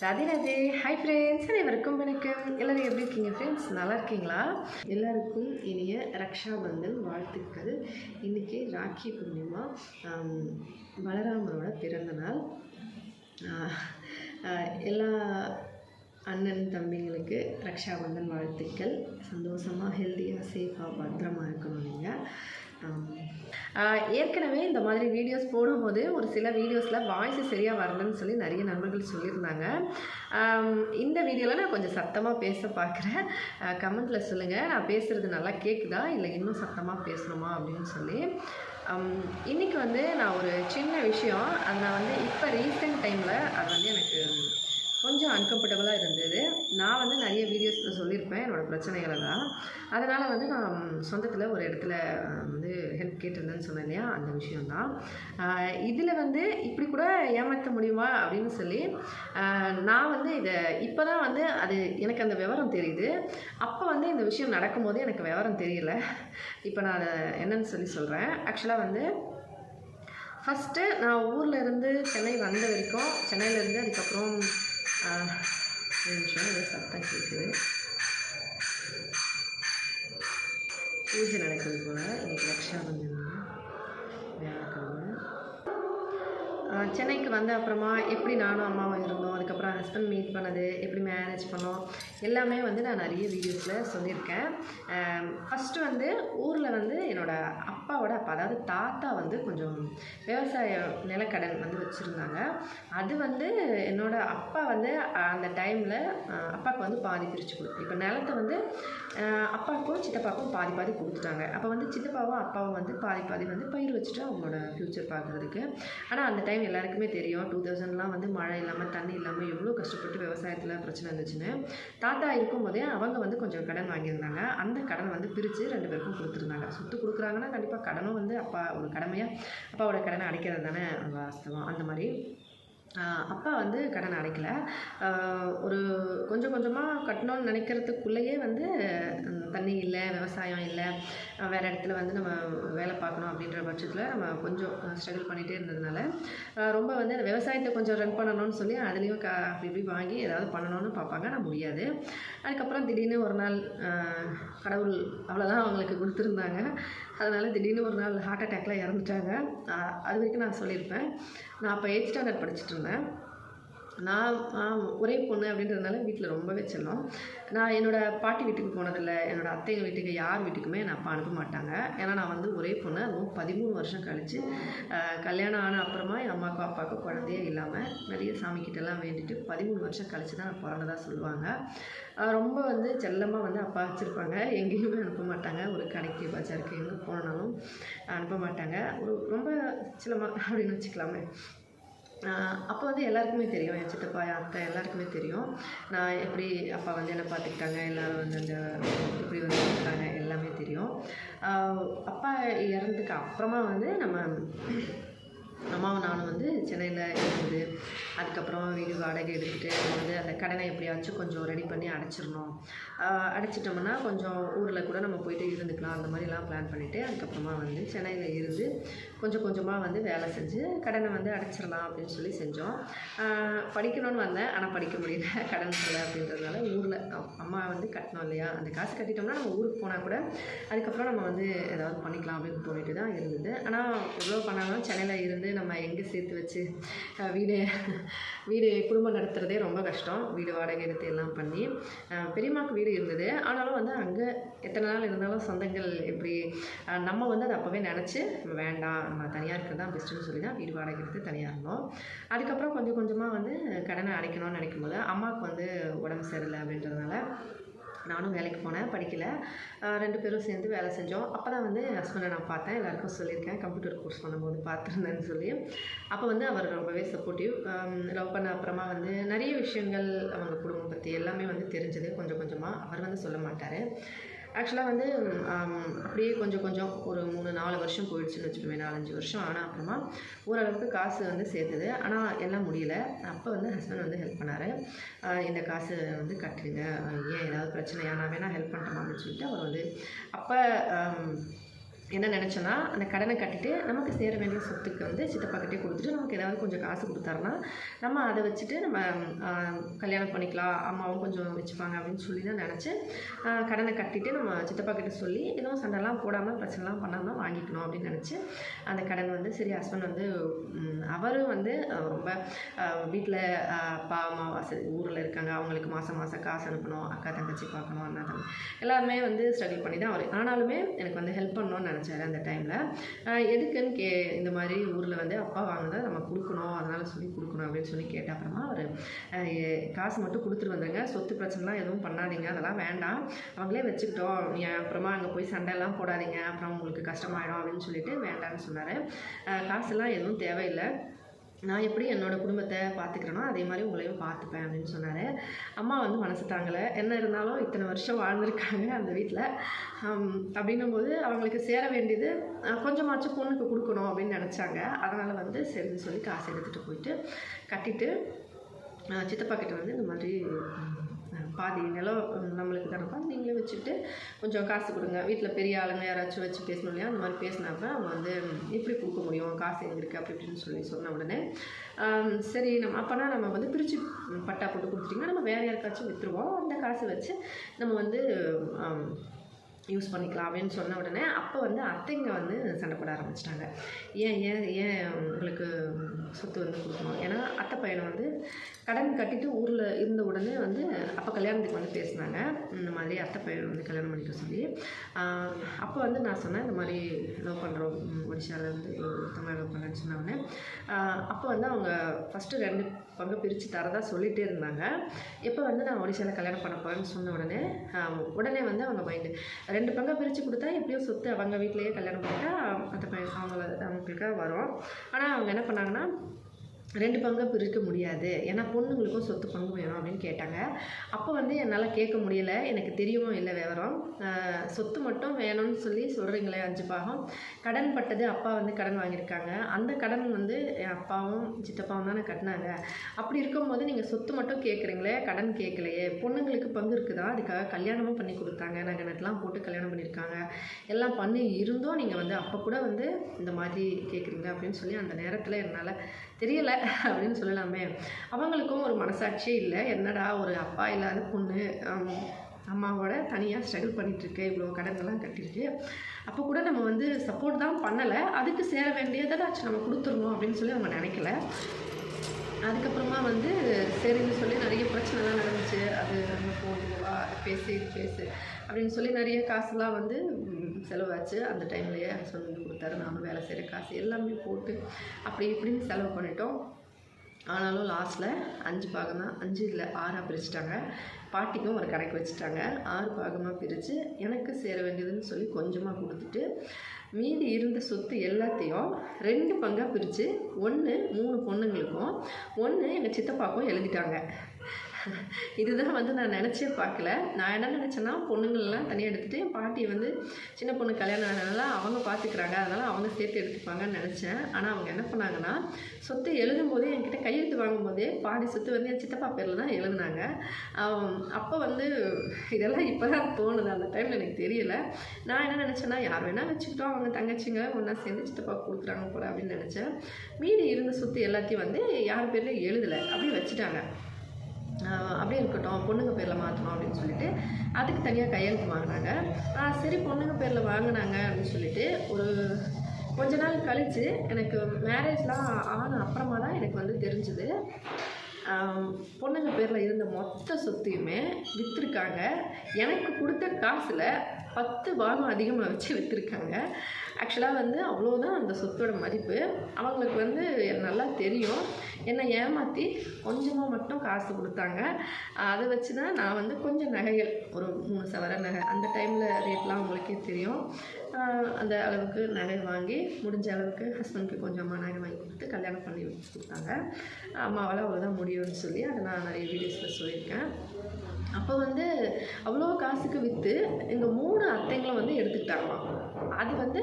Radhe Radhe. Hi friends, அனைவருக்கும் வணக்கம். எல்லோரும் எப்படி இருக்கீங்க ஃப்ரெண்ட்ஸ்? நல்லா இருக்கீங்களா? எல்லாருக்கும் இனிய ரக்ஷாபந்தன் வாழ்த்துக்கள். இன்றைக்கி ராக்கி பூர்ணிமா, பலராமரோட பிறந்தநாள். எல்லா அண்ணன் தம்பிங்களுக்கு ரக்ஷாபந்தன் வாழ்த்துக்கள். சந்தோஷமாக ஹெல்த்தியாக சேஃபாக பத்திரமா இருக்கணும். நீங்கள் ஏற்கனவே இந்த மாதிரி வீடியோஸ் போடும்போது ஒரு சில வீடியோஸில் வாய்ஸு சரியாக வரலன்னு சொல்லி நிறைய நண்பர்கள் சொல்லியிருந்தாங்க. இந்த வீடியோவில் நான் கொஞ்சம் சத்தமாக பேச பார்க்குறேன். கமெண்ட்டில் சொல்லுங்கள், நான் பேசுகிறது நல்லா கேட்குதா இல்லை இன்னும் சத்தமாக பேசணுமா அப்படின்னு சொல்லி. இன்றைக்கி நான் ஒரு சின்ன விஷயம் அது நான் இப்போ ரீசெண்ட் டைமில் அது எனக்கு கொஞ்சம் அன்கம்ஃபர்டபுளாக இருந்தது. நான் நிறைய வீடியோஸில் சொல்லியிருப்பேன் என்னோடய பிரச்சனைகளெல்லாம். அதனால் நான் சொந்தத்தில் ஒரு இடத்துல ஹெல்ப் கேட்டிருந்தேன்னு சொன்னேன் இல்லையா, அந்த விஷயந்தான். இதில் இப்படி கூட ஏமாற்ற முடியுமா அப்படின்னு சொல்லி நான் இதை இப்போ தான் அது எனக்கு அந்த விவரம் தெரியுது. அப்போ இந்த விஷயம் நடக்கும்போது எனக்கு விவரம் தெரியல. இப்போ நான் அதை என்னன்னு சொல்லி சொல்கிறேன். ஆக்சுவலாக ஃபஸ்ட்டு நான் ஊரில் இருந்து சென்னை வந்த வரைக்கும், சென்னையிலேருந்து அதுக்கப்புறம் நிமிஷம் ஏதோ சத்தம் கேட்குது. பூஜை நடக்குது போல். இன்றைக்கி ரக்ஷாபந்தன் வியாழக்கிழமை. சென்னைக்கு வந்த அப்புறமா எப்படி நானும் அம்மாவும் இருந்தோம், அதுக்கப்புறம் ஹஸ்பண்ட் மீட் பண்ணது, எப்படி மேனேஜ் பண்ணோம், எல்லாமே நான் நிறைய வீடியோஸில் சொல்லியிருக்கேன். ஃபஸ்ட்டு ஊரில் என்னோடய அப்பாவோட அப்பா, அதாவது தாத்தா கொஞ்சம் விவசாய நிலக்கடன் வச்சுருந்தாங்க. அது என்னோடய அப்பா அந்த டைமில் அப்பாவுக்கு பாதி பிரித்து கொடுத்து, இப்போ நிலத்தை அப்பாவுக்கும் சித்தப்பாவுக்கும் பாதி பாதி கொடுத்துட்டாங்க. அப்போ சித்தப்பாவும் அப்பாவும் பாதி பாதி பயிர் வச்சுட்டு அவங்களோட ஃப்யூச்சர் பார்க்குறதுக்கு. ஆனால் அந்த டைம் எல்லாருக்குமே தெரியும், 2000லாம் மழை இல்லாமல் தண்ணி இல்லாமல் எவ்வளோ கஷ்டப்பட்டு விவசாயத்தில் பிரச்சனை இருந்துச்சுன்னு. தாத்தா இருக்கும்போதே அவங்க கொஞ்சம் கடன் வாங்கியிருந்தாங்க. அந்த கடன் பிரித்து 2 பேருக்கும் கொடுத்துருந்தாங்க. சொத்து கொடுக்குறாங்கன்னா கண்டிப்பாக கடனும் அப்பா ஒரு கடமையாக அப்பாவோட கடனை அடைக்கிறது தானே வாஸ்தவம். அந்த மாதிரி அப்பா கடன் அடைக்கலை. ஒரு கொஞ்சம் கொஞ்சமாக கட்டணும்னு நினைக்கிறதுக்குள்ளேயே தண்ணி இல்லை, விவசாயம் இல்லை, வேறு இடத்துல நம்ம வேலை பார்க்கணும் அப்படின்ற பட்சத்தில் நம்ம கொஞ்சம் ஸ்ட்ரகிள் பண்ணிகிட்டே இருந்ததுனால ரொம்ப அந்த விவசாயத்தை கொஞ்சம் ரன் பண்ணணும்னு சொல்லி அதுலேயும் அப்படி இப்படி வாங்கி ஏதாவது பண்ணணும்னு பார்ப்பாங்க. நான் முடியாது. அதுக்கப்புறம் திடீர்னு ஒரு நாள் கடவுள் அவ்வளோதான் அவங்களுக்கு கொடுத்துருந்தாங்க. அதனால் திடீர்னு ஒரு நாள் ஹார்ட் அட்டாக்லாம் இறந்துட்டாங்க. அது வரைக்கும் நான் சொல்லியிருப்பேன். நான் அப்போ 8th ஸ்டாண்டர்ட் படிச்சுட்டு இருந்தேன். நான் ஒரே பொண்ணு அப்படின்றதுனால வீட்டில் ரொம்பவே செல்லம். நான் என்னோடய பாட்டி வீட்டுக்கு போனதில்லை, என்னோடய அத்தைங்க வீட்டுக்கு யார் வீட்டுக்குமே நான் அப்பா அனுப்ப மாட்டாங்க. ஏன்னா நான் ஒரே பொண்ணு. அதுவும் 13 வருஷம் கழித்து கல்யாணம் ஆன அப்புறமா என் அம்மாவுக்கும் அப்பாவுக்கும் குழந்தையே இல்லாமல் நிறைய சாமிக்கிட்டெல்லாம் வேண்டிட்டு 13 வருஷம் கழித்து தான் நான் பிறந்ததாக சொல்லுவாங்க. ரொம்ப செல்லமாக அப்பா வச்சுருப்பாங்க. எங்கேயுமே அனுப்ப மாட்டாங்க. ஒரு கடைக்கு பஜாருக்கு எங்கே போனாலும் அனுப்ப மாட்டாங்க. ஒரு ரொம்ப செல்லமாக அப்படின்னு வச்சுக்கலாமே. அப்போ எல்லாருக்குமே தெரியும், என் சித்தப்பா என் அத்தை எல்லாருக்குமே தெரியும் நான் எப்படி அப்பா என்னை பார்த்துக்கிட்டாங்க, எல்லோரும் அந்த எப்படி இருக்காங்க எல்லாமே தெரியும். அப்பா இறந்ததுக்கு அப்புறமா நம்ம அம்மாவும் நானும் சென்னையில் இருந்து அதுக்கப்புறம் வீடு வாடகை எடுத்துகிட்டு நம்ம அந்த கடனை எப்படியாச்சும் கொஞ்சம் ரெடி பண்ணி அடைச்சிடணும். அடைச்சிட்டோம்னா கொஞ்சம் ஊரில் கூட நம்ம போயிட்டு இருந்துக்கலாம், அந்த மாதிரிலாம் பிளான் பண்ணிவிட்டு அதுக்கப்புறமா சென்னையில் இருந்து கொஞ்சம் கொஞ்சமாக வேலை செஞ்சு கடனை அடைச்சிடலாம் அப்படின்னு சொல்லி செஞ்சோம். படிக்கணும்னு வந்தேன், ஆனால் படிக்க முடியல, கடன் இல்லை அப்படின்றதுனால. ஊரில் அம்மா கட்டணும் இல்லையா, அந்த காசு கட்டிட்டோம்னா நம்ம ஊருக்கு போனால் கூட அதுக்கப்புறம் நம்ம ஏதாவது பண்ணிக்கலாம் அப்படின்னு தோணிட்டு தான் இருந்தது. ஆனால் எவ்வளோ பண்ணாலும் சென்னையில் இருந்து நம்ம எங்கே சேர்த்து வச்சு வீடு குடும்பம் நடத்துகிறதே ரொம்ப கஷ்டம். வீடு வாடகை எடுத்து எல்லாம் பண்ணி பெரியம்மாவுக்கு வீடு இருந்தது. ஆனாலும் அங்கே எத்தனை நாள் இருந்தாலும் சொந்தங்கள் எப்படி நம்ம அதை அப்போவே நினச்சி வேண்டாம், நம்ம தனியாக இருக்கிறது தான் பெஸ்ட்டுன்னு சொல்லி தான் வீடு வாடகை எடுத்து தனியாக இருந்தோம். அதுக்கப்புறம் கொஞ்சம் கொஞ்சமாக கடனை அடைக்கணும்னு நினைக்கும் போது அம்மாவுக்கு உடம்பு சரியில்லை அப்படின்றதுனால நானும் வேலைக்கு போனேன், படிக்கலை. 2 பேரும் சேர்ந்து வேலை செஞ்சோம். அப்போ தான் ஹஸ்பண்டை நான் பார்த்தேன். எல்லாருக்கும் சொல்லியிருக்கேன், கம்ப்யூட்டர் கோர்ஸ் பண்ணும்போது பார்த்துருந்தேன்னு சொல்லி. அப்போ அவர் ரொம்பவே சப்போர்ட்டிவ். லவ் பண்ண அப்புறமா நிறைய விஷயங்கள் அவங்க குடும்பம் பற்றி எல்லாமே தெரிஞ்சது. கொஞ்சம் கொஞ்சமாக அவர் சொல்ல மாட்டார். ஆக்சுவலாக அப்படியே கொஞ்சம் கொஞ்சம் ஒரு 3-4 வருஷம் போயிடுச்சுன்னு வச்சுக்கோங்க. 4-5 வருஷம் ஆனால் அப்புறமா ஓரளவுக்கு காசு சேர்த்துது. ஆனால் எல்லாம் முடியல. அப்போ ஹஸ்பண்ட் ஹெல்ப் பண்ணார். இந்த காசு கட்டுருங்க, ஏன் ஏதாவது பிரச்சனையா, நான் வேணால் ஹெல்ப் பண்ணுறேன் அப்படின்னு சொல்லிட்டு அவர் அப்போ என்ன நினச்சோன்னா அந்த கடனை கட்டிட்டு நமக்கு சேர வேண்டிய சொத்துக்கு வந்து சித்தப்பாக்கிட்டே கொடுத்துட்டு நமக்கு ஏதாவது கொஞ்சம் காசு கொடுத்தாருன்னா நம்ம அதை வச்சுட்டு நம்ம கல்யாணம் பண்ணிக்கலாம், அம்மாவும் கொஞ்சம் வச்சுப்பாங்க அப்படின்னு சொல்லி தான் நினச்சி கடனை கட்டிட்டு நம்ம சித்தப்பாக்கிட்ட சொல்லி எதுவும் சண்டைலாம் போடாமல் பிரச்சனைலாம் பண்ணாமல் வாங்கிக்கணும் அப்படின்னு நினச்சி அந்த கடன் வந்து சரி ஹஸ்பண்ட் வந்து அவரும் வந்து ரொம்ப வீட்டில் அப்பா அம்மா ஊரில் இருக்காங்க, அவங்களுக்கு மாதம் மாதம் காசு அனுப்பணும், அக்கா தங்கச்சி பார்க்கணும், அண்ணா தம்பி எல்லாருமே வந்து ஸ்ட்ரகிள் பண்ணி தான் அவர் ஆனாலுமே எனக்கு வந்து ஹெல்ப் பண்ணணும்னு நினச்சாரு அந்த டைமில். எதுக்குன்னு இந்த மாதிரி ஊரில் வந்து அப்பா வாங்கினதை நம்ம கொடுக்கணும், அதனால் சொல்லி கொடுக்கணும் அப்படின்னு சொல்லி கேட்ட அப்புறமா அவர் காசு மட்டும் கொடுத்துட்டு வந்துடுங்க, சொத்து பிரச்சனைலாம் எதுவும் பண்ணாதீங்க, அதெல்லாம் வேண்டாம், அவங்களே வச்சுக்கிட்டோம், அப்புறமா அங்கே போய் சண்டைலாம் போடாதீங்க, அப்புறம் உங்களுக்கு கஷ்டமாயிடும் அப்படின்னு சொல்லிட்டு வேண்டான்னு சொன்னார். காசுலாம் எதுவும் தேவையில்லை, நான் எப்படி என்னோடய குடும்பத்தை பார்த்துக்கிறேனோ அதே மாதிரி உங்களையும் பார்த்துப்பேன் அப்படின்னு சொன்னார். அம்மா வந்து மனசு தாங்கலை, என்ன இருந்தாலும் இத்தனை வருஷம் வாழ்ந்துருக்காங்க அந்த வீட்டில், அப்படின்னும்போது அவங்களுக்கு சேர வேண்டியது கொஞ்சமாச்சும் பொண்ணுக்கு கொடுக்கணும் அப்படின்னு நினச்சாங்க. அதனால் வந்து சரின்னு சொல்லி காசு எடுத்துகிட்டு போயிட்டு கட்டிட்டு சித்தப்பாக்கிட்ட வந்து இந்த மாதிரி பாதி நிலம் நம்மளுக்கு தானப்பா, நீங்களே வச்சுட்டு கொஞ்சம் காசு கொடுங்க, வீட்டில் பெரிய ஆளுங்க யாராச்சும் வச்சு பேசணும் இல்லையா, அந்த மாதிரி பேசினாப்ப அவங்க வந்து எப்படி கொடுக்க முடியும், காசு எங்கே இருக்குது அப்படி இப்படின்னு சொல்லி சொன்ன உடனே சரி நம்ம அப்போனா நம்ம வந்து பிரித்து பட்டா போட்டு கொடுத்துட்டிங்கன்னா நம்ம வேறு யாருக்காச்சும் விற்றுருவோம், அந்த காசை வச்சு நம்ம வந்து யூஸ் பண்ணிக்கலாம் அப்படின்னு சொன்ன உடனே அப்போ வந்து அத்தைங்க வந்து சண்டை போட ஆரம்பிச்சிட்டாங்க. ஏன் ஏன் ஏன் உங்களுக்கு சொத்து வந்து கொடுக்கணும், ஏன்னா அத்தை பையனை வந்து கடன் கட்டிட்டு ஊரில் இருந்த உடனே வந்து அப்போ கல்யாணத்துக்கு வந்து பேசினாங்க, இந்த மாதிரி அத்தை பையனை வந்து கல்யாணம் பண்ணிக்க சொல்லி. அப்போ வந்து நான் சொன்னேன் இந்த மாதிரி லவ் பண்ணுறோம், ஒடிஷாவிலேருந்து ஒருத்தவங்க லவ் பண்ணுறேன்னு சொன்னாங்க. அப்போ வந்து அவங்க ஃபஸ்ட்டு 2 பங்கு பிரித்து தரதா சொல்லிகிட்டே இருந்தாங்க. எப்போ வந்து நான் ஒடிஷாவில் கல்யாணம் பண்ண போகிறேன்னு சொன்ன உடனே வந்து அவங்க மைண்டு 2 பங்கை பிரித்து கொடுத்தா எப்படியோ சொத்து அவங்க வீட்டிலையே கல்யாணம் பண்ணிட்டா அந்த பையன் அவங்களுக்கு வரும். ஆனால் அவங்க என்ன பண்ணாங்கன்னா 2 பங்கை பிரிக்க முடியாது, ஏன்னா பொண்ணுங்களுக்கும் சொத்து பங்கு வேணும் அப்படின்னு கேட்டாங்க. அப்போ வந்து என்னால் கேட்க முடியலை, எனக்கு தெரியவும் இல்லை விவரம். சொத்து மட்டும் வேணும்னு சொல்லி சொல்கிறீங்களே 5 பாகம், கடன் பட்டது அப்பா வந்து கடன் வாங்கியிருக்காங்க, அந்த கடன் வந்து என் அப்பாவும் சித்தப்பாவும் தானே கட்டினாங்க, அப்படி இருக்கும்போது நீங்கள் சொத்து மட்டும் கேட்குறீங்களே, கடன் கேட்கலையே, பொண்ணுங்களுக்கு பங்கு இருக்குதா, அதுக்காக கல்யாணமும் பண்ணி கொடுத்தாங்க, நகை நட்டுலாம் போட்டு கல்யாணம் பண்ணியிருக்காங்க, எல்லாம் பண்ணி இருந்தும் நீங்கள் வந்து அப்போ கூட வந்து இந்த மாதிரி கேட்குறீங்க அப்படின்னு சொல்லி அந்த நேரத்தில் என்னால் தெரியலை அப்படின்னு சொல்லலாமே. அவங்களுக்கும் ஒரு மனசாட்சியே இல்லை, என்னடா ஒரு அப்பா இல்லாத பொண்ணு அம்மாவோட தனியாக ஸ்ட்ரகிள் பண்ணிகிட்ருக்கு, இவ்வளோ கடன்கள்லாம் கட்டியிருக்கு, அப்போ கூட நம்ம வந்து சப்போர்ட் தான் பண்ணலை, அதுக்கு சேர வேண்டியதாச்சும் நம்ம கொடுத்துடணும் அப்படின்னு சொல்லி அவங்க நினைக்கல. அதுக்கப்புறமா வந்து சரின்னு சொல்லி நிறைய பிரச்சனைலாம் நடந்துச்சு, அது நம்ம போடுவா பேசு இது பேசு அப்படின்னு சொல்லி நிறைய காசுலாம் வந்து செலவாச்சு. அந்த டைம்லேயே ஹஸ்பண்ட் வந்து கொடுத்தாரு, நானும் வேலை செய்கிற காசு எல்லாமே போட்டு அப்படி இப்படின்னு செலவு பண்ணிட்டோம். ஆனாலும் லாஸ்ட்டில் 5 பாகம் தான், 5 இல்லை 6ஆக பிரிச்சுட்டாங்க. பாட்டிக்கும் ஒரு கணக்கு வச்சுட்டாங்க, 6 பாகமாக பிரித்து எனக்கு சேர வேண்டியதுன்னு சொல்லி கொஞ்சமாக கொடுத்துட்டு மீதி இருந்த சொத்து எல்லாத்தையும் 2 பங்காக பிரித்து 1 3 பொண்ணுங்களுக்கும் 1 எங்கள் சித்தப்பாக்கும் எழுதிட்டாங்க. இதுதான் வந்து நான் நினச்சே பார்க்கல. நான் என்ன நினச்சேன்னா பொண்ணுங்களெலாம் தனியாக எடுத்துகிட்டு என் பாட்டி வந்து சின்ன பொண்ணு கல்யாணம் ஆனதுனால அவங்க பார்த்துக்கிறாங்க, அதனால் அவங்க சேர்த்து எடுத்துப்பாங்கன்னு நினச்சேன். ஆனால் அவங்க என்ன பண்ணாங்கன்னா சொத்து எழுதும்போதே என்கிட்ட கையெழுத்து வாங்கும்போதே பாதி சொத்து வந்து என் சித்தப்பா பேரில் தான் எழுதுனாங்க. அப்போ வந்து இதெல்லாம் இப்போ தான் தோணுது, அந்த டைமில் எனக்கு தெரியலை. நான் என்ன நினச்சேன்னா யார் வேணால் வச்சுக்கிட்டோம், அவங்க தங்கச்சிங்க ஒன்றா சேர்ந்து சித்தப்பா கொடுக்குறாங்க போல் அப்படின்னு நினச்சேன். மீதி இருந்த சொத்து எல்லாத்தையும் வந்து யார் பேர்லையும் எழுதலை, அப்படியே வச்சுட்டாங்க. அப்படியே இருக்கட்டும், பொண்ணுங்க பேரில் மாற்றணும் அப்படின்னு சொல்லிட்டு அதுக்கு தனியாக கையெழுத்து வாங்கினாங்க. சரி பொண்ணுங்க பேரில் வாங்கினாங்க அப்படின்னு சொல்லிட்டு ஒரு கொஞ்ச நாள் கழித்து எனக்கு மேரேஜ்லாம் ஆன அப்புறமா தான் எனக்கு வந்து தெரிஞ்சுது பொண்ணுங்க பேரில் இருந்த மொத்த சொத்தையுமே விற்றுருக்காங்க. எனக்கு கொடுத்த காசில் 10 பாகம் அதிகமாக வச்சு விற்றுருக்காங்க. ஆக்சுவலாக வந்து அவ்வளோதான் அந்த சொத்தோட மதிப்பு. அவங்களுக்கு வந்து நல்லா தெரியும், என்னை ஏமாற்றி கொஞ்சமாக மட்டும் காசு கொடுத்தாங்க. அதை வச்சு தான் நான் வந்து கொஞ்சம் நகைகள் ஒரு 3 சவர நகை, அந்த டைமில் ரேட்லாம் உங்களுக்கே தெரியும், அந்த அளவுக்கு நகை வாங்கி முடிஞ்ச அளவுக்கு ஹஸ்பண்டுக்கு கொஞ்சமாக நகை வாங்கி கொடுத்து கல்யாணம் பண்ணி வச்சு கொடுத்தாங்க. அம்மாவால் அவ்வளோதான் முடியும்னு சொல்லி அதை நான் நிறைய வீடியோஸில் சொல்லியிருக்கேன். அப்போ வந்து அவ்வளோ காசுக்கு விற்று எங்கள் 3 அத்தைங்களும் வந்து எடுத்துக்கிட்டாங்களாம். அது வந்து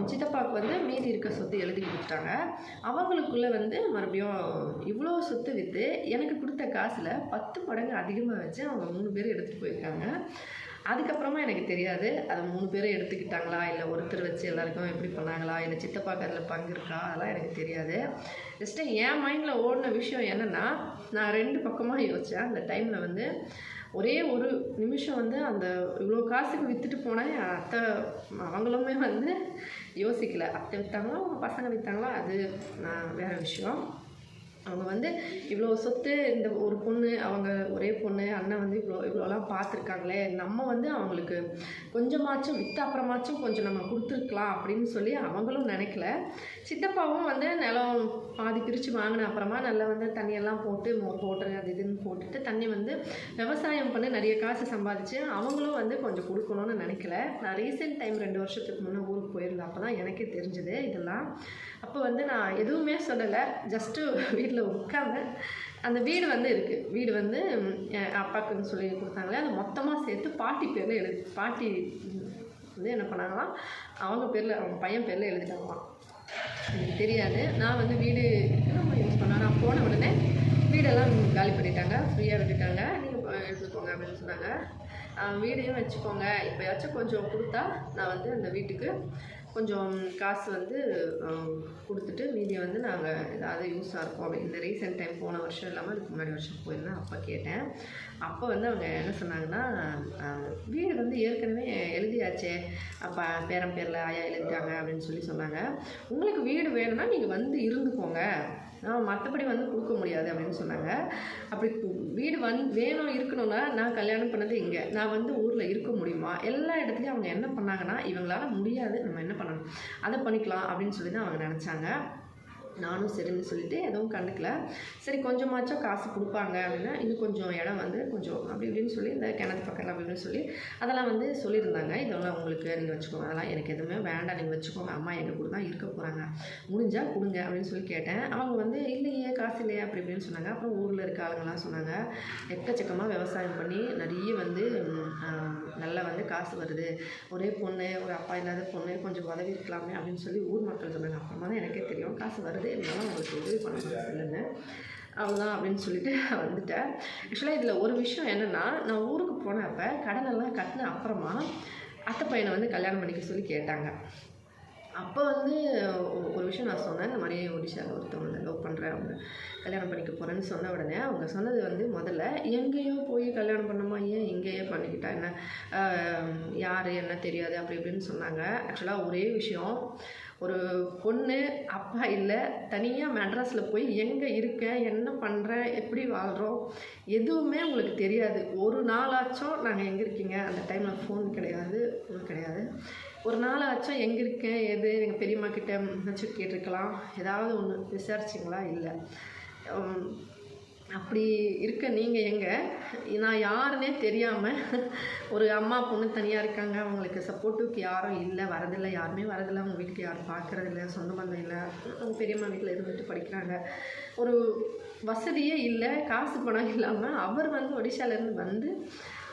சித்தப்பாவுக்கு வந்து மீதி இருக்க சொத்து எழுதி கொடுத்துட்டாங்க. அவங்களுக்குள்ளே வந்து மறுபடியும் இவ்வளோ சொத்து விற்று எனக்கு கொடுத்த காசில் 10 மடங்கு அதிகமாக வச்சு அவங்க 3 பேர் எடுத்துகிட்டு போயிருக்காங்க. அதுக்கப்புறமா எனக்கு தெரியாது அது 3 பேரும் எடுத்துக்கிட்டாங்களா, இல்லை ஒருத்தர் வச்சு எல்லாருக்கும் எப்படி பண்ணாங்களா, இல்லை சித்தப்பாக்கு அதில் பங்கு இருக்கா, அதெல்லாம் எனக்கு தெரியாது. ஜஸ்ட்டு என் மைண்டில் ஓடின விஷயம் என்னென்னா, நான் 2 பக்கமாக யோசித்தேன். அந்த டைமில் வந்து ஒரே ஒரு நிமிஷம் வந்து அந்த இவ்வளோ காசுக்கு விற்றுட்டு போனேன். என் அத்தை அவங்களுமே வந்து யோசிக்கலை. அத்தை விற்றாங்களா அவங்க பசங்க விற்றாங்களா அது வேறு விஷயம். அவங்க வந்து இவ்வளோ சொத்து, இந்த ஒரு பொண்ணு, அவங்க ஒரே பொண்ணு, அண்ணன் வந்து இவ்வளோலாம் பார்த்துருக்காங்களே, நம்ம வந்து அவங்களுக்கு கொஞ்சமாச்சும் விற்ற அப்புறமாச்சும் கொஞ்சம் நம்ம கொடுத்துருக்கலாம் அப்படின்னு சொல்லி அவங்களும் நினைக்கல. சித்தப்பாவும் வந்து நிலம் பாதி பிரித்து வாங்கின அப்புறமா நல்லா வந்து தண்ணியெல்லாம் போட்டு மோட்ரு அது இதுன்னு போட்டுட்டு தண்ணி வந்து விவசாயம் பண்ணி நிறைய காசு சம்பாதிச்சு அவங்களும் வந்து கொஞ்சம் கொடுக்கணும்னு நினைக்கல. நான் ரீசெண்ட் டைம் 2 வருஷத்துக்கு முன்னே ஊருக்கு போயிருந்தேன். அப்போ தான் எனக்கே தெரிஞ்சுது இதெல்லாம். அப்போ வந்து நான் எதுவுமே சொல்லலை. ஜஸ்ட்டு வீட்டில் உட்காந்து அந்த வீடு வந்து இருக்குது. வீடு வந்து என் அப்பாவுக்குன்னு சொல்லி கொடுத்தாங்களே, அது மொத்தமாக சேர்த்து பாட்டி பேரில் பாட்டி வந்து என்ன பண்ணாங்களாம், அவங்க பேரில் அவங்க பையன் பேரில் எழுதிட்டாங்களாம். எனக்கு தெரியாது. நான் வந்து வீடு நம்ம யூஸ் பண்ணோம். நான் போன உடனே வீடெல்லாம் காலி பண்ணிட்டாங்க, ஃப்ரீயாக விட்டுட்டாங்க, நீங்கள் எடுத்துக்கோங்க அப்படின்னு சொன்னாங்க. வீடையும் வச்சுக்கோங்க, இப்போயாச்சும் கொஞ்சம் கொடுத்தா நான் வந்து அந்த வீட்டுக்கு கொஞ்சம் காசு வந்து கொடுத்துட்டு மீதியை வந்து நாங்கள் ஏதாவது யூஸாக இருக்கும் அப்படின்னு. இந்த ரீசெண்ட் டைம் போன வருஷம் இல்லாமல் அதுக்கு முன்னாடி வருஷம் போயிருந்தேன். அப்போ கேட்டேன். அப்போ வந்து அவங்க என்ன சொன்னாங்கன்னா, வீடு வந்து ஏற்கனவே எழுதியாச்சே, அப்போ பேரன் பேரில் ஆயா எழுதிட்டாங்க அப்படின்னு சொல்லி சொன்னாங்க. உங்களுக்கு வீடு வேணும்னா நீங்கள் வந்து இருந்துக்கோங்க, மற்றபடி வந்து கொடுக்க முடியாது அப்படின்னு சொன்னாங்க. அப்படி வீடு வேணும் இருக்கணும்னா நான் கல்யாணம் பண்ணது இங்கே, நான் வந்து ஊரில் இருக்க முடியுமா? எல்லா இடத்துலையும் அவங்க என்ன பண்ணாங்கன்னா, இவங்களால முடியாது, நம்ம என்ன பண்ணணும், அதை பண்ணிக்கலாம் அப்படின்னு சொல்லி தான் அவங்க நினச்சாங்க. நானும் சரின்னு சொல்லிவிட்டு எதுவும் கண்டுக்கல. சரி கொஞ்சமாச்சும் காசு கொடுப்பாங்க அப்படின்னா இன்னும் கொஞ்சம் இடம் வந்து கொஞ்சம் அப்படி இப்படின்னு சொல்லி இந்த கிணத்து பக்கத்தில் அப்படி இப்படின்னு சொல்லி அதெல்லாம் வந்து சொல்லியிருந்தாங்க. இதெல்லாம் உங்களுக்கு நீங்கள் வச்சுக்கோங்க, அதெல்லாம் எனக்கு எதுவுமே வேண்டாம், நீங்கள் வச்சுக்கோங்க, அம்மா எங்கள் கூட தான் இருக்க போகிறாங்க, முடிஞ்சால் கொடுங்க அப்படின்னு சொல்லி கேட்டேன். அவங்க வந்து இல்லையே காசு இல்லையே அப்படி இப்படின்னு சொன்னாங்க. அப்புறம் ஊரில் இருக்க ஆளுங்கள்லாம் சொன்னாங்க, எக்கச்சக்கமாக விவசாயம் பண்ணி நிறைய வந்து நல்லா வந்து காசு வருது, ஒரே பொண்ணு, ஒரு அப்பா இல்லாத பொண்ணு, கொஞ்சம் உதவி இருக்கலாமே அப்படின்னு சொல்லி ஊர் மக்கள் சொன்னாங்க. அப்புறமா தான் எனக்கே தெரியும் காசு வருது, இருந்தாலும் உங்களுக்கு உதவி பண்ண சொல்லுங்க அவ்வளோதான் அப்படின்னு சொல்லிட்டு வந்துட்டேன். ஆக்சுவலாக இதில் ஒரு விஷயம் என்னென்னா, நான் ஊருக்கு போனப்போ கடனெல்லாம் கட்டின அப்புறமா அத்தை பையனை வந்து கல்யாணம் பண்ணிக்க சொல்லி கேட்டாங்க. அப்போ வந்து ஒரு விஷயம் நான் சொன்னேன், இந்த மாதிரி ஒடிஷாவில் ஒருத்தவங்க லவ் பண்ணுறேன், அவங்க கல்யாணம் பண்ணிக்க போகிறேன்னு சொன்ன உடனே அவங்க சொன்னது வந்து, முதல்ல எங்கேயோ போய் கல்யாணம் பண்ணணுமா, ஏன் இங்கேயே பண்ணிக்கிட்டா என்ன, யார் என்ன தெரியாது அப்படி இப்படின்னு சொன்னாங்க. ஆக்சுவலாக ஒரே விஷயம், ஒரு பொண்ணு அப்பா இல்லை, தனியாக மெட்ராஸில் போய் எங்கே இருக்கேன், என்ன பண்ணுறேன், எப்படி வாழ்கிறோம், எதுவுமே உங்களுக்கு தெரியாது. ஒரு நாளாச்சும் நாங்கள் எங்கே இருக்கீங்க, அந்த டைமில் ஃபோன் கிடையாது, ஃபோன் கிடையாது, ஒரு நாளாச்சும் எங்கே இருக்கேன் எது எங்கள் பெரியம்மா கிட்ட ஏதாச்சும் கேட்டிருக்கலாம், ஏதாவது ஒன்று விசாரிச்சிங்களா, இல்லை. அப்படி இருக்க நீங்கள் எங்கே, நான் யாருன்னே தெரியாமல் ஒரு அம்மா பொண்ணு தனியாக இருக்காங்க, அவங்களுக்கு சப்போர்ட்டுக்கு யாரும் இல்லை, வரதில்லை, யாருமே வரதில்லை, அவங்க வீட்டுக்கு யாரும் பார்க்குறதில்ல, சொந்த பந்தம் இல்லை, அவங்க பெரியம்மா வீட்டில் இருந்துட்டு படிக்கிறாங்க, ஒரு வசதியே இல்லை, காசு பணம் இல்லாமல் அவர் வந்து ஒடிஷாலேருந்து வந்து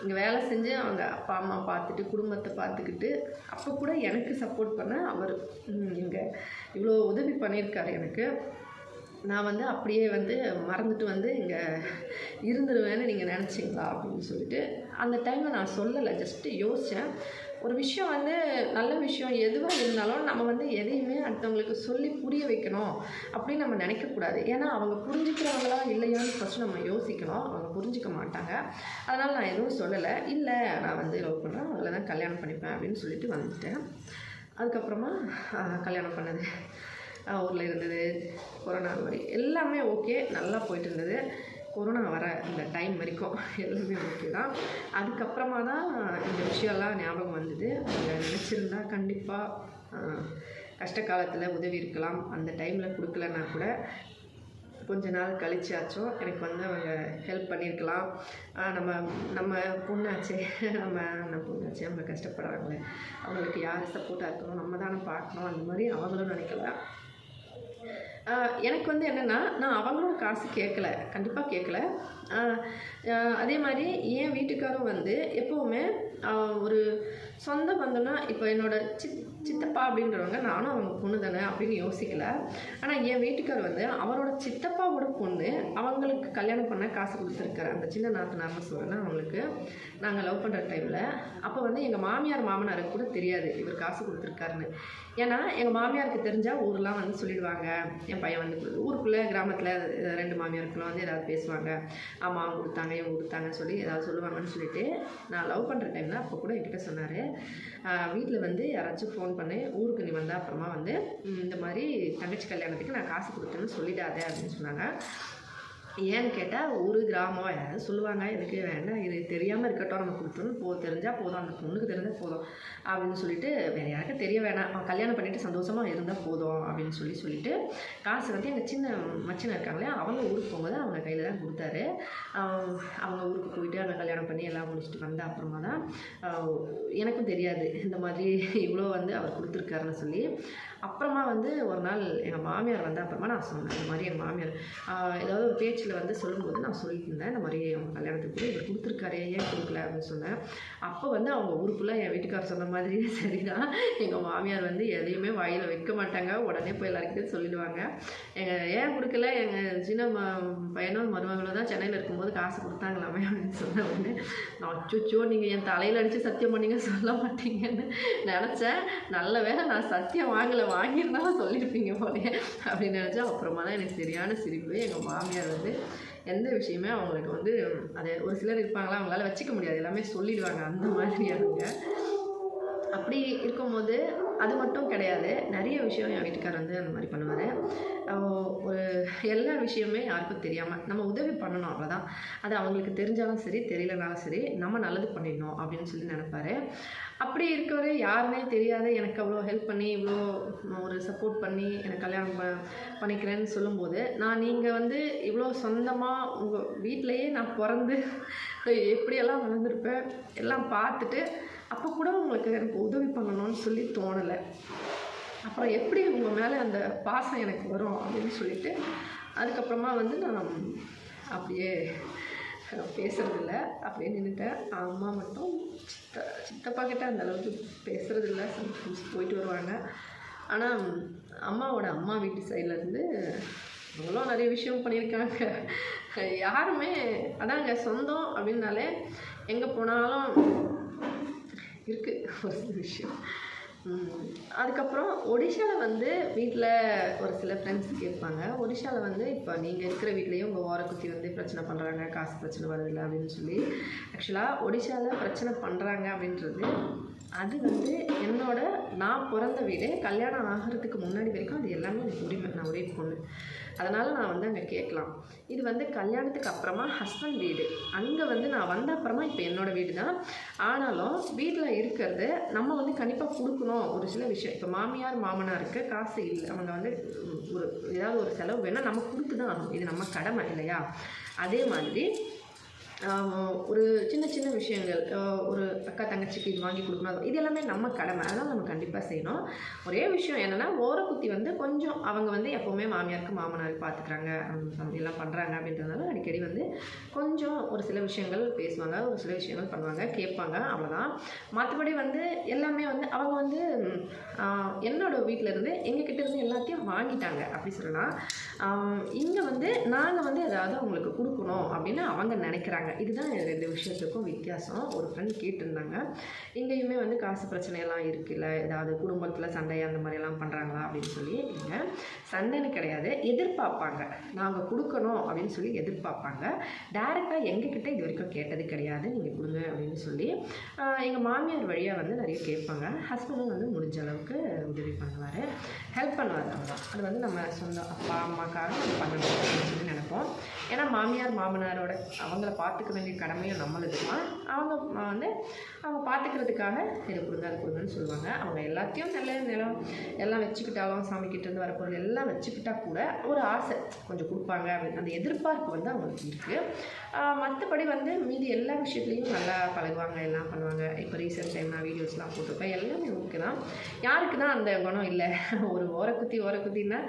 இங்கே வேலை செஞ்சு அவங்க அப்பா அம்மா பார்த்துட்டு குடும்பத்தை பார்த்துக்கிட்டு அப்போ கூட எனக்கு சப்போர்ட் பண்ண அவர் இங்கே இவ்வளோ உதவி பண்ணியிருக்காரு எனக்கு. நான் வந்து அப்படியே வந்து மறந்துட்டு வந்து இங்கே இருந்துருவேன்னு நீங்கள் நினச்சிங்களா அப்படின்னு சொல்லிட்டு அந்த டைமில் நான் சொல்லலை, ஜஸ்ட்டு யோசித்தேன். ஒரு விஷயம் வந்து நல்ல விஷயம் எதுவாக இருந்தாலும் நம்ம வந்து எதையுமே அடுத்தவங்களுக்கு சொல்லி புரிய வைக்கணும் அப்படின்னு நம்ம நினைக்கக்கூடாது. ஏன்னா அவங்க புரிஞ்சுக்கிறவங்களா இல்லையான்னு ஃபஸ்ட்டு நம்ம யோசிக்கணும். அவங்க புரிஞ்சிக்க மாட்டாங்க. அதனால் நான் எதுவும் சொல்லலை. இல்லை நான் வந்து லவ் பண்ணுறேன், அதில் தான் கல்யாணம் பண்ணிப்பேன் அப்படின்னு சொல்லிட்டு வந்துட்டேன். அதுக்கப்புறமா கல்யாணம் பண்ணது ஊரில் இருந்தது, கொரோனா மாதிரி எல்லாமே ஓகே, நல்லா போயிட்டு இருந்தது. கொரோனா வர இந்த டைம் வரைக்கும் எல்லாமே ஓகே தான். அதுக்கப்புறமா தான் இந்த விஷயம்லாம் ஞாபகம் வந்தது. அவங்க நினச்சிருந்தா கண்டிப்பாக கஷ்ட காலத்தில் உதவி இருக்கலாம். அந்த டைமில் கொடுக்கலன்னா கூட கொஞ்ச நாள் கழிச்சாச்சும் எனக்கு வந்து அவங்க ஹெல்ப் பண்ணியிருக்கலாம். நம்ம பொண்ணாச்சே, நம்ம பொண்ணாச்சே, அவங்க கஷ்டப்படுறாங்களே, அவங்களுக்கு யார் சப்போர்ட்டாக இருக்கணும், நம்ம தானே பார்க்கணும், அந்த மாதிரி அவங்களும் நினைக்கல. எனக்கு வந்து என்னென்னா, நான் அவங்களோட காசு கேட்கல, கண்டிப்பாக கேட்கல. அதே மாதிரி என் வீட்டுக்காரும் வந்து எப்போவுமே ஒரு சொந்த பந்தம்னா இப்போ என்னோட சித்தப்பா அப்படின்றவங்க நானும் அவங்க பொண்ணு தானே அப்படின்னு யோசிக்கல. ஆனால் என் வீட்டுக்கார் வந்து அவரோட சித்தப்பாவோட பொண்ணு அவங்களுக்கு கல்யாணம் பண்ண காசு கொடுத்துருக்காரு. அந்த சின்ன நாத்தனார்னு சொல்லலாம் அவங்களுக்கு. நாங்கள் லவ் பண்ணுற டைமில் அப்போ வந்து எங்கள் மாமியார் மாமனாருக்கு கூட தெரியாது இவர் காசு கொடுத்துருக்காருன்னு. ஏன்னா எங்கள் மாமியாருக்கு தெரிஞ்சால் ஊரெலாம் வந்து சொல்லிடுவாங்க, என் பையன் வந்து ஊருக்குள்ளே கிராமத்தில் 2 மாமியாருக்குலாம் வந்து ஏதாவது பேசுவாங்க, ஆமாம் அவங்க கொடுத்தாங்க இவங்க கொடுத்தாங்கன்னு சொல்லி ஏதாவது சொல்லுவாங்கன்னு சொல்லிட்டு நான் லவ் பண்ணுற டைமில் அப்போ கூட என்கிட்ட சொன்னார், வீட்டில் வந்து யாராச்சும் ஃபோன் பண்ணி ஊருக்கு நீ வந்தால் அப்புறமா வந்து இந்த மாதிரி தங்கச்சி கல்யாணத்துக்கு நான் காசு கொடுத்தேன்னு சொல்லிடாதே அப்படின்னு சொன்னாங்க. ஏன்னு கேட்டால் ஊர் கிராமம் யாராவது சொல்லுவாங்க, எனக்கு வேண்டாம் இது தெரியாமல் இருக்கட்டும், நம்ம கொடுத்தோன்னு தெரிஞ்சால் போதும், அந்த பொண்ணுக்கு தெரிஞ்சால் போதும் அப்படின்னு சொல்லிட்டு வேறு யாருக்கும் தெரிய வேணாம், கல்யாணம் பண்ணிவிட்டு சந்தோஷமாக இருந்தால் போதும் அப்படின்னு சொல்லிட்டு காசு வந்து எங்கள் சின்ன மச்சினை இருக்காங்களே அவங்க ஊருக்கு போகும்போது அவங்க கையில் தான் கொடுத்தாரு. அவங்க ஊருக்கு போயிட்டு அவங்க கல்யாணம் பண்ணி எல்லாம் முடிச்சுட்டு வந்த அப்புறமா தான் எனக்கும் தெரியாது இந்த மாதிரி இவ்வளோ வந்து அவர் கொடுத்துருக்காருன்னு சொல்லி. அப்புறமா வந்து ஒரு நாள் எங்கள் மாமியார் வந்த அப்புறமா நான் சொன்னேன், இந்த மாதிரி எங்கள் மாமியார் ஏதாவது ஒரு பேச்சில் வந்து சொல்லும்போது நான் சொல்லியிருந்தேன், இந்த மாதிரி அவங்க கல்யாணத்துக்கு கூட இவர் கொடுத்துருக்காரு ஏன் கொடுக்கல அப்படின்னு சொன்னேன். அப்போ வந்து அவங்க ஊருக்குள்ளே என் வீட்டுக்காரர் சொன்ன மாதிரி சரிதான், எங்கள் மாமியார் வந்து எதையுமே வாயில் வைக்க மாட்டாங்க, உடனே போய் எல்லாருக்கிட்டையும் சொல்லிடுவாங்க. ஏன் கொடுக்கல, எங்கள் சின்ன பையனும் மருமகளும் தான் சென்னையில் இருக்கும்போது காசு கொடுத்தாங்களாமே அப்படின்னு சொன்ன உடனே நான் அச்சோ நீங்கள் என் தலையில் அடித்து சத்தியம் பண்ணிங்க சொல்ல மாட்டீங்கன்னு நினச்சேன். நல்ல வேளை நான் சத்தியம் வாங்கியிருந்தாலும் சொல்லியிருப்பீங்க போலே அப்படின்னு நினச்சா. அப்புறமா தான் எனக்கு சரியான சிரிப்பு. எங்கள் மாமியார் வந்து எந்த விஷயமே அவங்களுக்கு வந்து அது ஒரு சிலர் இருப்பாங்களா அவங்களால வச்சுக்க முடியாது, எல்லாமே சொல்லிடுவாங்க, அந்த மாதிரியானுங்க. அப்படி இருக்கும்போது அது மட்டும் கிடையாது, நிறைய விஷயம் என் வீட்டுக்காரர் வந்து அந்த மாதிரி பண்ணுவார். ஒரு எல்லா விஷயமே யாருக்கும் தெரியாமல் நம்ம உதவி பண்ணணும், அவ்வளோதான். அது அவங்களுக்கு தெரிஞ்சாலும் சரி தெரியலனாலும் சரி நம்ம நல்லது பண்ணிடணும் அப்படின்னு சொல்லி நினைப்பார். அப்படி இருக்கவரை யாருமே தெரியாத எனக்கு அவ்வளோ ஹெல்ப் பண்ணி இவ்வளோ ஒரு சப்போர்ட் பண்ணி எனக்கு கல்யாணம் பண்ணிக்கிறேன்னு சொல்லும்போது நீங்கள் வந்து இவ்வளோ சொந்தமாக உங்கள் வீட்டிலையே நான் பிறந்து எப்படியெல்லாம் வளர்ந்துருப்பேன் எல்லாம் பார்த்துட்டு அப்போ கூட உங்களுக்கு எனக்கு உதவி பண்ணணும்னு சொல்லி தோணலை. அப்புறம் எப்படி உங்கள் மேலே அந்த பாசம் எனக்கு வரும் அப்படின்னு சொல்லிட்டு அதுக்கப்புறமா வந்து நான் அப்படியே பேசுகிறதில்ல, அப்படியே நின்றுட்டேன். அம்மா மட்டும் சித்தப்பா கிட்ட அந்தளவுக்கு பேசுகிறதில்ல, போயிட்டு வருவாங்க. ஆனால் அம்மாவோட அம்மா வீட்டு சைட்லேருந்து அவ்வளோ நிறைய விஷயம் பண்ணியிருக்காங்க. யாருமே அதாங்க சொந்தம் அப்படின்னாலே எங்கே போனாலும் இருக்குது ஒரு சில விஷயம். அதுக்கப்புறம் ஒடிஷாவில் வந்து வீட்டில் ஒரு சில ஃப்ரெண்ட்ஸ் கேட்பாங்க, ஒடிஷாவில் வந்து இப்போ நீங்கள் இருக்கிற வீட்லேயும் உங்கள் ஓரக்குத்தி வந்து பிரச்சனை பண்ணுறாங்க, காசு பிரச்சனை வருதில்லை அப்படின்னு சொல்லி. ஆக்சுவலாக ஒடிஷாவில் பிரச்சனை பண்ணுறாங்க அப்படின்றது அது வந்து நான் பிறந்த வீடு, கல்யாணம் ஆகிறதுக்கு முன்னாடி வரைக்கும் அது எல்லாமே எனக்கு உரிமை, நான் ஒரே பொண்ணு, அதனால் நான் வந்து அங்கே கேட்கலாம். இது வந்து கல்யாணத்துக்கு அப்புறமா ஹஸ்பண்ட் வீடு, அங்கே வந்து நான் வந்த அப்புறமா இப்போ என்னோடய வீடு தான். ஆனாலும் வீட்டில் இருக்கிறது நம்ம வந்து கண்டிப்பாக கொடுக்கணும். ஒரு சில விஷயம் இப்போ மாமியார் மாமனாருக்கு காசு இல்லை, அவங்க வந்து ஒரு ஏதாவது ஒரு செலவு வேணால் நம்ம கொடுத்து தான் ஆகணும், இது நம்ம கடமை இல்லையா? அதே மாதிரி ஒரு சின்ன சின்ன விஷயங்கள், ஒரு அக்கா தங்கச்சிக்கு இது வாங்கி கொடுக்கணும், இது எல்லாமே நம்ம கடமை, அதெல்லாம் நம்ம கண்டிப்பாக செய்யணும். ஒரே விஷயம் என்னென்னா ஓரக்குத்தி வந்து கொஞ்சம் அவங்க வந்து எப்போவுமே மாமியாருக்கு மாமனாருக்கு பார்த்துக்கிறாங்க எல்லாம் பண்ணுறாங்க அப்படின்றதுனால அடிக்கடி வந்து கொஞ்சம் ஒரு சில விஷயங்கள் பேசுவாங்க, ஒரு சில விஷயங்கள் பண்ணுவாங்க, கேட்பாங்க, அவ்வளோதான். மற்றபடி வந்து எல்லாமே வந்து அவங்க வந்து என்னோடய வீட்டிலேருந்து எங்ககிட்ட இருந்து எல்லாத்தையும் வாங்கிட்டாங்க அப்படி சொல்லலாம். இங்கே வந்து நாங்கள் வந்து ஏதாவது அவங்களுக்கு கொடுக்கணும் அப்படின்னு அவங்க நினைக்கிறாங்க. இதுதான் 2 விஷயத்துக்கும் வித்தியாசம். ஒரு ஃப்ரெண்ட் கேட்டிருந்தாங்க, இங்கேயுமே வந்து காசு பிரச்சனையெல்லாம் இருக்குல்ல, ஏதாவது குடும்பத்தில் சண்டை அந்த மாதிரியெல்லாம் பண்ணுறாங்களா அப்படின்னு சொல்லி. இங்கே சண்டைன்னு கிடையாது, எதிர்பார்ப்பாங்க, நாங்கள் கொடுக்கணும் அப்படின்னு சொல்லி எதிர்பார்ப்பாங்க. டைரெக்டாக எங்ககிட்ட இது வரைக்கும் கேட்டது கிடையாது, நீங்கள் கொடுங்க அப்படின்னு சொல்லி. எங்கள் மாமியார் வழியாக வந்து நிறைய கேட்பாங்க, ஹஸ்பண்டும் வந்து முடிஞ்ச அளவுக்கு உதவி பண்ணுவார், ஹெல்ப் பண்ணுவார். அவ்வளோதான். அது வந்து நம்ம சொந்த அப்பா அம்மாக்காக பண்ணணும் அப்படின்னு சொல்லி நினைப்போம். ஏன்னா மாமியார் மாமனாரோட அவங்கள பார்த்துக்க வேண்டிய கடமையும் நம்மளுது தான். அவங்க வந்து அவங்க பார்த்துக்கிறதுக்காக இதை கொடுங்க அது கொடுங்கன்னு சொல்லுவாங்க. அவங்க எல்லாத்தையும் நிலம் எல்லாம் வச்சுக்கிட்டாலும் சாமிக்கிட்டேருந்து வர பொருள் எல்லாம் வச்சுக்கிட்டா கூட ஒரு ஆசை கொஞ்சம் கொடுப்பாங்க அப்படின்னு அந்த எதிர்பார்ப்பு வந்து அவங்களுக்கு இருக்குது. மற்றபடி வந்து மீதி எல்லா விஷயத்துலையும் நல்லா பழகுவாங்க, எல்லாம் பண்ணுவாங்க. இப்போ ரீசெண்ட் டைம் நான் வீடியோஸ்லாம் போட்டிருப்பேன், எல்லாமே ஓகே தான். யாருக்கு தான் அந்த குணம் இல்லை? ஒரு ஓரக்குத்தின்னா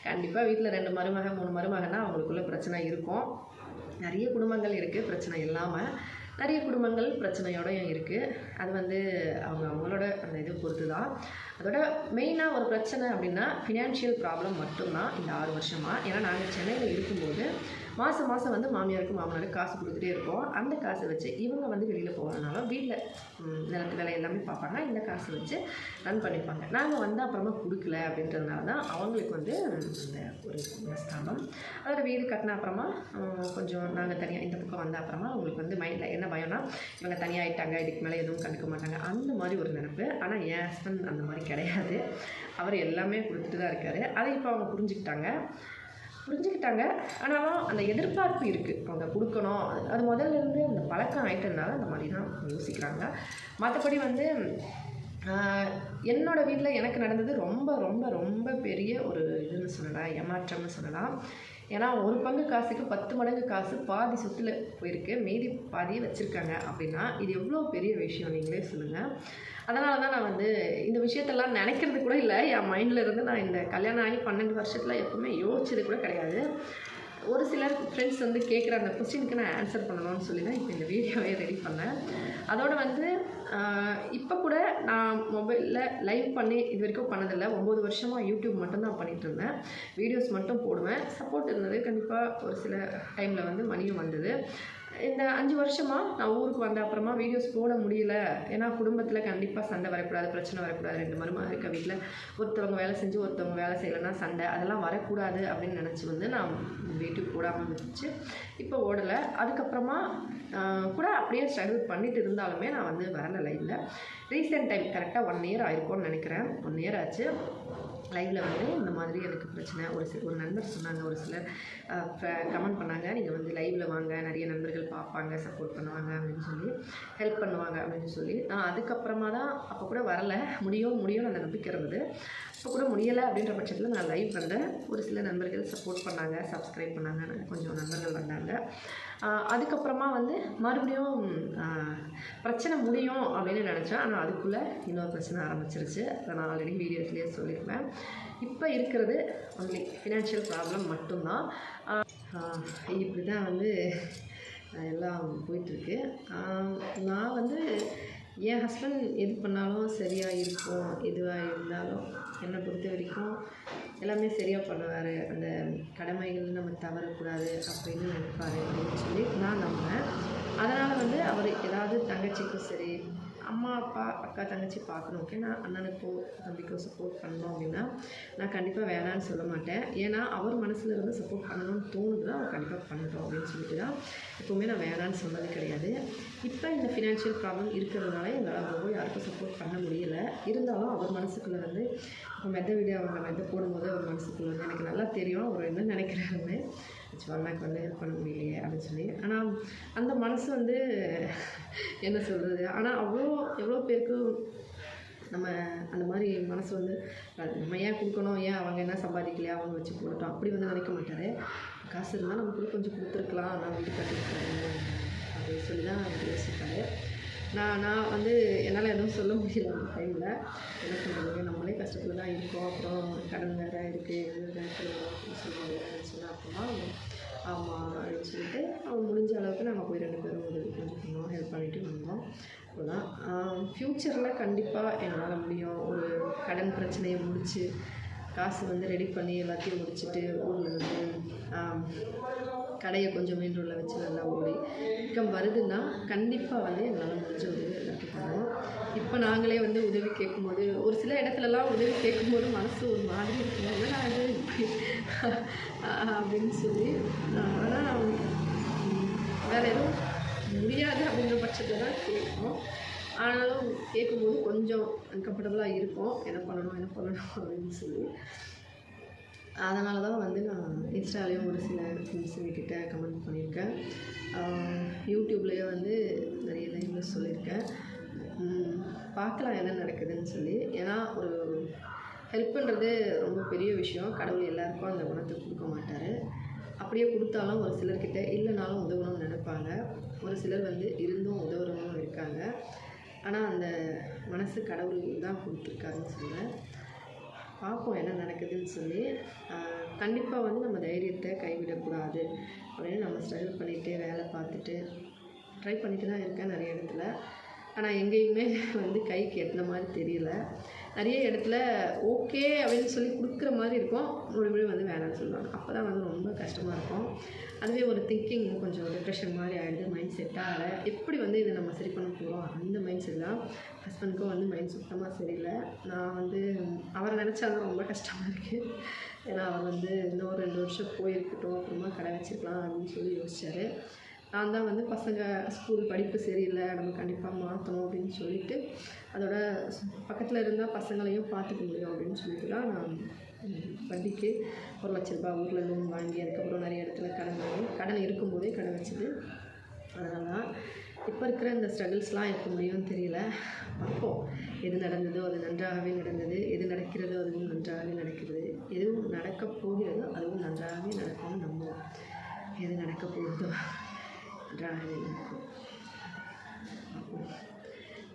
கண்டிப்பாக வீட்டில் 2 மருமக 3 மருமகன்னா அவங்களுக்குள்ள பிரச்சனை இருக்கும். நிறைய குடும்பங்கள் இருக்குது பிரச்சனை இல்லாமல், நிறைய குடும்பங்கள் பிரச்சனையோடையும் இருக்குது. அது வந்து அவங்களோட அந்த இது பொறுத்து தான். அதோட மெயினாக ஒரு பிரச்சனை அப்படின்னா ஃபினான்ஷியல் ப்ராப்ளம் மட்டும்தான் இந்த 6 வருஷமாக. ஏன்னா நாங்கள் சென்னையில் இருக்கும்போது மாதம் மாதம் வந்து மாமியாருக்கு மாமனாருக்கு காசு கொடுத்துட்டே இருப்போம். அந்த காசை வச்சு இவங்க வந்து வெளியில் போகிறதுனால வீட்டில் நிலத்து வேலை எல்லாமே பார்ப்பாங்க. இந்த காசை வச்சு ரன் பண்ணிப்பாங்க. நாங்கள் வந்து அப்புறமா கொடுக்கல அப்படின்றதுனால தான் அவங்களுக்கு வந்து அந்த ஒரு மனஸ்தாபம். அதோட வீடு கட்டின அப்புறமா கொஞ்சம் நாங்கள் தனியாக இந்த பக்கம் வந்த அப்புறமா அவங்களுக்கு வந்து மைண்டில் என்ன பயம்னா, இவங்க தனியாகிட்டாங்க, இதுக்கு மேலே எதுவும் கண்டுக்க மாட்டாங்க, அந்த மாதிரி ஒரு நினைப்பு. ஆனால் என் ஹஸ்பண்ட் அந்த மாதிரி கிடையாது. அவர் எல்லாமே கொடுத்துட்டு தான் இருக்கார். அதை இப்போ அவங்க புரிஞ்சுக்கிட்டாங்க. ஆனாலும் அந்த எதிர்பார்ப்பு இருக்குது, அவங்க கொடுக்கணும். அது முதல்ல இருந்து அந்த பழக்கம் ஆகிட்டதுனால அந்த மாதிரி தான் யோசிக்கிறாங்க. மற்றபடி வந்து என்னோடய வீட்டில் எனக்கு நடந்தது ரொம்ப ரொம்ப ரொம்ப பெரிய ஒரு இதுன்னு சொல்லலாம், ஏமாற்றம்னு சொல்லலாம். ஏன்னா ஒரு பங்கு காசுக்கு 10 மடங்கு காசு பாதி சொத்தில் போயிருக்கு, மீதி பாதியை வச்சுருக்காங்க. அப்படின்னா இது எவ்வளோ பெரிய விஷயம் நீங்களே சொல்லுங்கள். அதனால தான் நான் வந்து இந்த விஷயத்தெல்லாம் நினைக்கிறது கூட இல்லை. என் மைண்டில் இருந்து நான் இந்த கல்யாணம் ஆகி 12 வருஷத்தில் எப்போவுமே யோசிச்சது கூட கிடையாது. ஒரு சிலர் ஃப்ரெண்ட்ஸ் வந்து கேட்குற அந்த கொஸ்டினுக்கு நான் ஆன்சர் பண்ணணும்னு சொல்லி தான் இப்போ இந்த வீடியோவே ரெடி பண்ணேன். அதோடு வந்து இப்போ கூட நான் மொபைலில் லைவ் பண்ணி இது வரைக்கும் பண்ணதில்லை. 9 வருஷமாக யூடியூப் மட்டும்தான் பண்ணிகிட்டு இருந்தேன். வீடியோஸ் மட்டும் போடுவேன். சப்போர்ட் இருந்தது. கண்டிப்பாக ஒரு சில டைமில் வந்து மணியும் வந்தது. இந்த 5 வருஷமாக நான் ஊருக்கு வந்த அப்புறமா வீடியோஸ் போட முடியல. ஏன்னா குடும்பத்தில் கண்டிப்பாக சண்டை வரக்கூடாது, பிரச்சனை வரக்கூடாது. 2 மருமக இருக்க வீட்டில் ஒருத்தவங்க வேலை செஞ்சு ஒருத்தவங்க வேலை செய்யலைன்னா சண்டை, அதெல்லாம் வரக்கூடாது அப்படின்னு நினச்சி வந்து நான் யூடியூப் போடாமல் இருந்துச்சு. இப்போ ஓடலை. அதுக்கப்புறமா கூட அப்படியே ஸ்ட்ரகிள் பண்ணிட்டு இருந்தாலுமே நான் வந்து வரல லைவில். ரீசெண்ட் டைம் கரெக்டாக 1 இயர் ஆயிருக்கும்னு நினைக்கிறேன். 1 இயர் ஆச்சு. லைவில் வந்து இந்த மாதிரி எனக்கு பிரச்சனை. ஒரு நண்பர் சொன்னாங்க, ஒரு சிலர் கமெண்ட் பண்ணாங்க, நீங்கள் வந்து லைவில் வாங்க, நிறைய நண்பர்கள் பார்ப்பாங்க, சப்போர்ட் பண்ணுவாங்க அப்படின்னு சொல்லி, ஹெல்ப் பண்ணுவாங்க அப்படின்னு சொல்லி. நான் அதுக்கப்புறமா தான் அப்போ கூட வரலை. முடியும்னு அந்த நம்பிக்கை இருந்தது. இப்போ கூட முடியலை அப்படின்ற பட்சத்தில் நான் லைவ் வந்தேன். ஒரு சில நண்பர்கள் சப்போர்ட் பண்ணாங்க, சப்ஸ்கிரைப் பண்ணாங்க, கொஞ்சம் நண்பர்கள் வந்தாங்க. அதுக்கப்புறமா வந்து மறுபடியும் பிரச்சனை முடியும் அப்படின்னு நினச்சேன். ஆனால் அதுக்குள்ளே இன்னொரு பிரச்சனை ஆரம்பிச்சிருச்சு. அதை நான் ஆல்ரெடி வீடியோஸ்லேயே சொல்லியிருப்பேன். இப்போ இருக்கிறது ஒன்லி ஃபினான்ஷியல் ப்ராப்ளம் மட்டும்தான். இப்படி தான் வந்து எல்லாம் போயிட்டுருக்கு. நான் வந்து என் ஹஸ்பண்ட் எது பண்ணாலும் சரியாக இருக்கும். எதுவாக இருந்தாலும் என்னை பொறுத்த வரைக்கும் எல்லாமே சரியாக பண்ணுவார். அந்த கடமைகள் நம்ம தவறக்கூடாது அப்படின்னு நினைப்பார் அப்படின்னு சொல்லி நான் நம்புகிறேன். அதனால் வந்து அவர் ஏதாவது தங்கச்சிக்கும் சரி, அம்மா அப்பா அக்கா தங்கச்சி பார்க்கணும், ஓகே, நான் அண்ணனுக்கோ தம்பிக்கோ சப்போர்ட் பண்ணணும் அப்படின்னா நான் கண்டிப்பாக வேணான்னு சொல்ல மாட்டேன். ஏன்னா அவர் மனசில் இருந்து சப்போர்ட் பண்ணணும்னு தோணுதுன்னா அவர் கண்டிப்பாக பண்ணட்டும் அப்படின்னு சொல்லிட்டு தான் எப்போவுமே நான் வேணான்னு சொன்னது கிடையாது. இப்போ இந்த ஃபினான்ஷியல் ப்ராப்ளம் இருக்கிறதுனால எங்களால் ரொம்ப யாருக்கும் சப்போர்ட் பண்ண முடியலை. இருந்தாலும் அவர் மனசுக்குள்ளே வந்து இப்போ மெத்த வீடியோ அவங்க மெத்த போடும்போது அவர் மனசுக்குள்ளே வந்து எனக்கு நல்லா தெரியும் அவர் என்ன நினைக்கிறாருன்னு. அண்ணாக்கு வந்து ஹெல்ப் பண்ண முடியலையே அப்படின்னு சொல்லி. ஆனால் அந்த மனசு வந்து என்ன சொல்கிறது, ஆனால் எவ்வளோ பேருக்கு நம்ம அந்த மாதிரி மனசு வந்து நம்ம ஏன் கொடுக்கணும், ஏன் அவங்க என்ன சம்பாதிக்கலையா, அவங்க வச்சு போடட்டும் அப்படி வந்து நினைக்க மாட்டார். காசு இருந்தால் நமக்குள்ளே கொஞ்சம் கொடுத்துருக்கலாம், நான் வீட்டு கட்டிருக்கேன் அப்படின்னு சொல்லி தான் யோசிப்பார். நான் வந்து என்னால் எதுவும் சொல்ல முடியல அந்த டைமில். என்ன பண்ணுறது, நம்மளே கஷ்டத்தில் தான் இருக்கோம். அப்புறம் கடன் வேறு இருக்குது, அப்படின்னு சொன்னால் அப்புறமா ஆமாம் அப்படின்னு சொல்லிட்டு அவங்க முடிஞ்ச அளவுக்கு நாங்கள் போய் 2 பேரும் உதவி கொஞ்சம் பண்ணோம், ஹெல்ப் பண்ணிட்டு வந்தோம். அவ்வளோதான். ஃப்யூச்சரில் கண்டிப்பாக எங்களால் முடியும். ஒரு கடன் பிரச்சனையை முடித்து காசு வந்து ரெடி பண்ணி எல்லாத்தையும் முடிச்சுட்டு ஊரில் வந்து கடையை கொஞ்சம் மெயின் ரோடில் வச்சு நல்லா ஓடி இன்கம் வருதுன்னா கண்டிப்பாக வந்து எங்களால் முடிஞ்ச உதவி எல்லாத்தையும் பண்ணுவோம். இப்போ நாங்களே வந்து உதவி கேட்கும்போது ஒரு சில இடத்துலலாம் உதவி கேட்கும்போது மனசு ஒரு மாதிரி இருக்கும், என்னடா அது அப்படின்னு சொல்லி. ஆனால் வேறு எதுவும் முடியாது அப்படிங்கிற பட்சத்தில் தான் கேட்கும். ஆனாலும் கேட்கும்போது கொஞ்சம் அன்கம்ஃபர்டபுளாக இருக்கும், என்ன பண்ணணும் அப்படின்னு சொல்லி. அதனால தான் வந்து நான் இன்ஸ்டாலேயும் ஒரு சில ஃப்ரெண்ட்ஸுங்கிட்ட கமெண்ட் பண்ணியிருக்கேன். யூடியூப்லேயும் வந்து நிறைய லைவில் சொல்லியிருக்கேன். பார்க்கலாம் என்ன நடக்குதுன்னு சொல்லி. ஏன்னா ஒரு ஹெல்ப்புன்றது ரொம்ப பெரிய விஷயம். கடவுள் எல்லாருக்கும் அந்த குணத்தை கொடுக்க மாட்டார். அப்படியே கொடுத்தாலும் ஒரு சிலர்கிட்ட இல்லைனாலும் உதவணும்னு நினைப்பாங்க. ஒரு சிலர் வந்து இருந்தும் உதவுறவங்களும் இருக்காங்க. ஆனால் அந்த மனசு கடவுள் தான் கொடுத்துருக்காருன்னு சொல்கிறேன். பார்ப்போம் என்ன நடக்குதுன்னு சொல்லி. கண்டிப்பாக வந்து நம்ம தைரியத்தை கைவிடக்கூடாது அப்படின்னு நம்ம ஸ்ட்ரகிள் பண்ணிகிட்டே வேலை பார்த்துட்டு ட்ரை பண்ணிட்டு தான் இருக்கேன் நிறைய இடத்துல. ஆனால் எங்கேயுமே வந்து கைக்கு எட்டின மாதிரி தெரியல. நிறைய இடத்துல ஓகே அப்படின்னு சொல்லி கொடுக்குற மாதிரி இருக்கும், மறுபடியும் வந்து வேணாம்னு சொல்லுவாங்க. அப்போ தான் வந்து ரொம்ப கஷ்டமாக இருக்கும். அதுவே ஒரு திங்கிங் கொஞ்சம் டிப்ரெஷன் மாதிரி ஆகிடுது, மைண்ட் செட் ஆகலை. எப்படி வந்து இதை நம்ம சரி பண்ண போகிறோம் அந்த மைண்ட் செட் தான். ஹஸ்பண்டுக்கும் வந்து மைண்ட் சுத்தமாக சரியில்லை. நான் வந்து அவரை நினச்சாலும் ரொம்ப கஷ்டமாக இருக்குது. ஏன்னா அவர் வந்து இன்னும் 2 வருஷம் போயிருக்கட்டும், அப்புறமா கடை வச்சுக்கலாம் அப்படின்னு சொல்லி யோசிச்சார். நான் தான் வந்து பசங்க ஸ்கூல் படிப்பு சரியில்லை, நம்ம கண்டிப்பாக மாற்றணும் அப்படின்னு சொல்லிவிட்டு, அதோட பக்கத்தில் இருந்தால் பசங்களையும் பார்த்துக்க முடியும் அப்படின்னு சொல்லிட்டு தான் நான் வட்டிக்கு 1 லட்ச ரூபா ஊரில் லோன் வாங்கி, அதுக்கப்புறம் நிறைய இடத்துல கடன் வாங்கி, கடன் இருக்கும்போதே கடை வச்சுது. அதனால தான் இப்போ இருக்கிற இந்த ஸ்ட்ரகிள்ஸ்லாம் எப்போ முடியும்னு தெரியல. பார்ப்போம். எது நடந்ததோ அது நன்றாகவே நடந்தது, எது நடக்கிறதோ அதுவும் நன்றாகவே நடக்கிறது, எதுவும் நடக்கப் போகிறதோ அதுவும் நன்றாகவே நடக்கும்னு நம்புவோம். எது நடக்க போகுதோ நன்றாகவே நடக்கும்.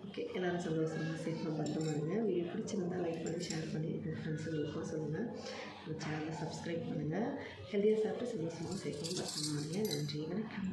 ஓகே, எல்லோரும் சந்தோஷமாக சேஃபாக பத்திரமா இருங்க. வீடியோ பிடிச்சிருந்தா லைக் பண்ணி ஷேர் பண்ணி உங்கள் ஃப்ரெண்ட்ஸுங்களுக்கும் சொல்லுங்கள். நம்ம சேனலை சப்ஸ்கிரைப் பண்ணுங்கள். ஹெல்த்தியாக சாப்பிட்டு சந்தோஷமாக சேஃபாக பத்திரமா இருங்க. நன்றி, வணக்கம்.